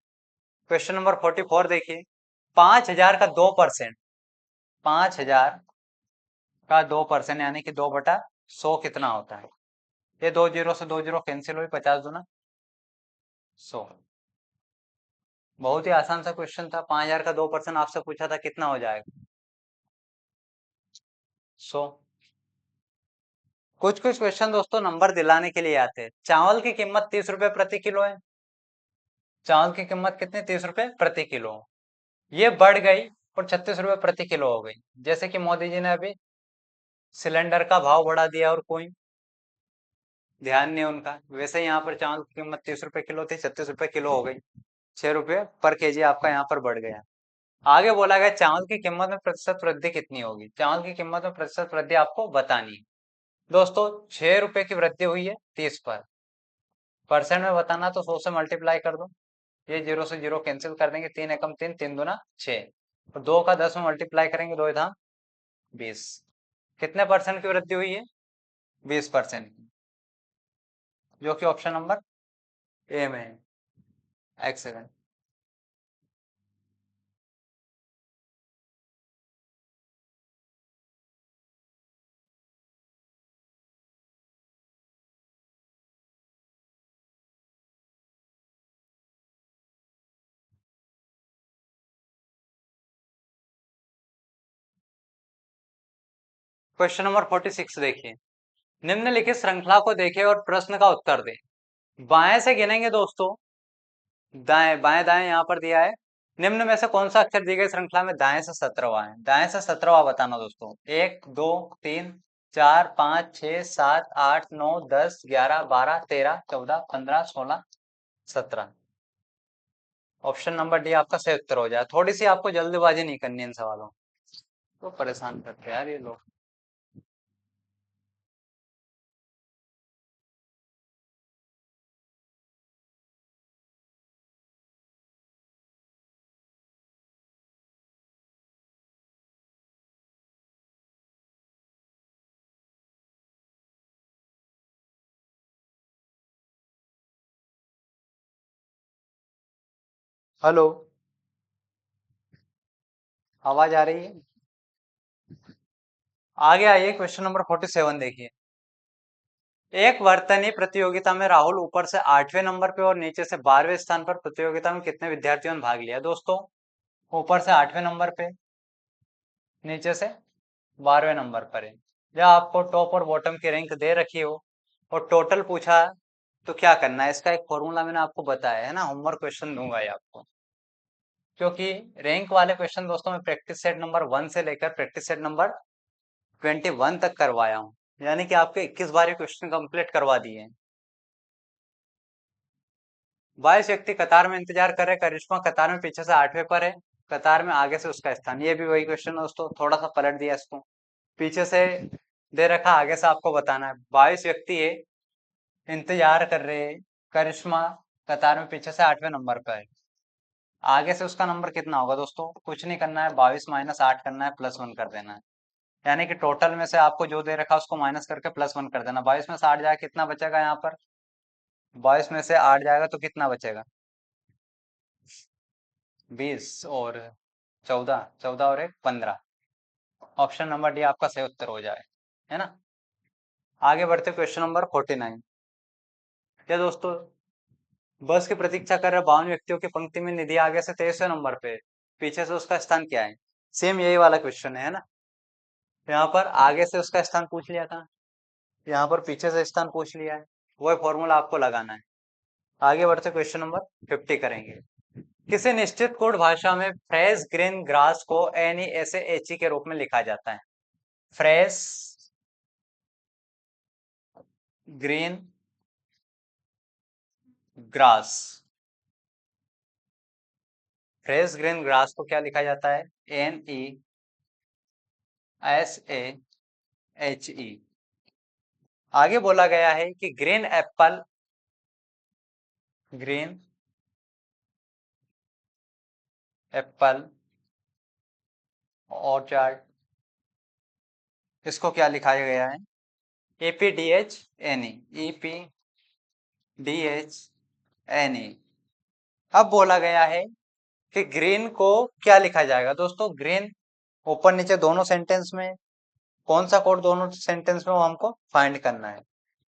क्वेश्चन नंबर 44 देखिए, 5000 का 2%, 5000 का 2% यानी कि 2/100 कितना होता है। ये 2 जीरो से 2 जीरो कैंसिल हुई, 50 दूना 100। बहुत ही आसान सा क्वेश्चन था। 5000 का 2% आपसे पूछा था, कितना हो जाएगा 100। कुछ कुछ क्वेश्चन दोस्तों नंबर दिलाने के लिए आते हैं। चावल की कीमत 30 रुपए प्रति किलो है, चावल की कीमत कितनी 30 रुपए प्रति किलो। ये बढ़ गई और 36 रुपए प्रति किलो हो गई। जैसे कि मोदी जी ने अभी सिलेंडर का भाव बढ़ा दिया और कोई ध्यान नहीं उनका, वैसे यहाँ पर चावल की कीमत 30 रुपए किलो थी, 36 रुपए किलो हो गई, 6 रुपए पर केजी आपका यहाँ पर बढ़ गया। आगे बोला गया चावल की कीमत में प्रतिशत वृद्धि कितनी होगी। चावल की कीमत में प्रतिशत वृद्धि आपको बतानी है दोस्तों। 6 रुपए की वृद्धि हुई है 30 पर। परसेंट में बताना तो 100 से मल्टीप्लाई कर दो, ये जीरो से जीरो कैंसिल कर देंगे, 3 एकम 3, 3 दूना 6, और 2 का 10 में मल्टीप्लाई करेंगे, 2 धाम 20। कितने परसेंट की वृद्धि हुई है? 20% की, जो कि ऑप्शन नंबर ए में है। एक्सेलेंट। क्वेश्चन नंबर 46 देखिए, निम्नलिखित श्रृंखला को देखें और प्रश्न का उत्तर दें। बाएं से गिनेंगे दोस्तों, दाएं बाएं दाएं यहाँ पर दिया है। निम्न में से कौन सा अक्षर दी गई श्रृंखला में दाएं से 17वां है? दाएं से 17वां बताना दोस्तों। 1 2 3 4 5 6 7 8 9 10 11 12 13 14 15 16 17। ऑप्शन नंबर डी आपका सही उत्तर हो जाए। थोड़ी सी आपको जल्दबाजी नहीं करनी इन सवालों में। तो परेशान करते हैं यार ये लोग। हेलो, आवाज आ रही है? आगे आइए, क्वेश्चन नंबर 47 देखिए। एक वर्तनी प्रतियोगिता में राहुल ऊपर से 8वें नंबर पे और नीचे से 12वें स्थान पर, प्रतियोगिता में कितने विद्यार्थियों ने भाग लिया दोस्तों? ऊपर से 8वें नंबर पे, नीचे से 12वें नंबर पर है। जब आपको टॉप और बॉटम की रैंक दे रखी हो और टोटल पूछा, तो क्या करना है? इसका एक फॉर्मूला मैंने आपको बताया है ना, होमवर्क क्वेश्चन दूंगा ये आपको। क्योंकि रैंक वाले क्वेश्चन दोस्तों मैं प्रैक्टिस सेट नंबर 1 से लेकर प्रैक्टिस सेट नंबर 21 तक करवाया हूँ, यानी कि आपके 21 बार क्वेश्चन कंप्लीट करवा दिए हैं। 22 व्यक्ति कतार में इंतजार कर रहे, करिश्मा कतार में पीछे से 8वें पर है, कतार में आगे से उसका स्थान। ये भी वही क्वेश्चन है दोस्तों, थोड़ा सा पलट दिया इसको, पीछे से दे रखा, आगे से आपको बताना है। 22 व्यक्ति है, इंतजार कर रहे हैं, करिश्मा कतार में पीछे से 8वें नंबर पर है, आगे से उसका नंबर कितना होगा दोस्तों? कुछ नहीं करना है, 22 - 8 करना है, +1 कर देना है। यानी कि टोटल में से आपको जो दे रखा उसको माइनस करके +1 कर देना। 22 में से 8 जाएगा, कितना बचेगा यहाँ पर? 22 में से 8 जाएगा तो कितना बचेगा? 20 और 14, 14 और 1 15। ऑप्शन नंबर डी आपका सही उत्तर हो जाए, है ना। आगे बढ़ते क्वेश्चन नंबर 49। क्या दोस्तों, बस की प्रतीक्षा कर रहे 52 व्यक्तियों की पंक्ति में निधि आगे से 23वें नंबर पे, पीछे से उसका स्थान क्या है? सेम यही वाला क्वेश्चन है ना। यहाँ पर आगे से उसका स्थान पूछ लिया था, यहाँ पर पीछे से स्थान पूछ लिया है, वही फॉर्मूला आपको लगाना है। आगे बढ़ते क्वेश्चन नंबर 50 करेंगे। किसी निश्चित कोड भाषा में फ्रेश ग्रीन ग्रास को NESAHE के रूप में लिखा जाता है। Fresh green grass, fresh green grass को क्या लिखा जाता है? NESAHE। आगे बोला गया है कि green Apple, green Apple orchard, इसको क्या लिखा गया है? EPDHNE, EPDHNE। अब बोला गया है कि ग्रीन को क्या लिखा जाएगा दोस्तों? ग्रीन ऊपर नीचे दोनों सेंटेंस में, कौन सा कोड दोनों सेंटेंस में वो हमको फाइंड करना है।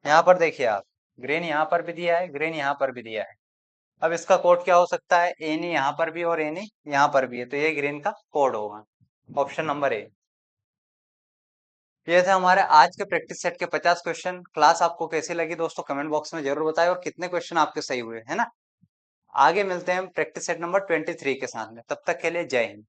यहाँ पर देखिए आप, ग्रीन यहाँ पर भी दिया है, ग्रीन यहाँ पर भी दिया है। अब इसका कोड क्या हो सकता है? एनी यहाँ पर भी और एनी यहाँ पर भी है, तो ये ग्रीन का कोड होगा, ऑप्शन नंबर ए। ये थे हमारे आज के प्रैक्टिस सेट के 50 क्वेश्चन। क्लास आपको कैसी लगी दोस्तों कमेंट बॉक्स में जरूर बताएं, और कितने क्वेश्चन आपके सही हुए, है ना। आगे मिलते हैं प्रैक्टिस सेट नंबर 23 के साथ में, तब तक के लिए जय हिंद।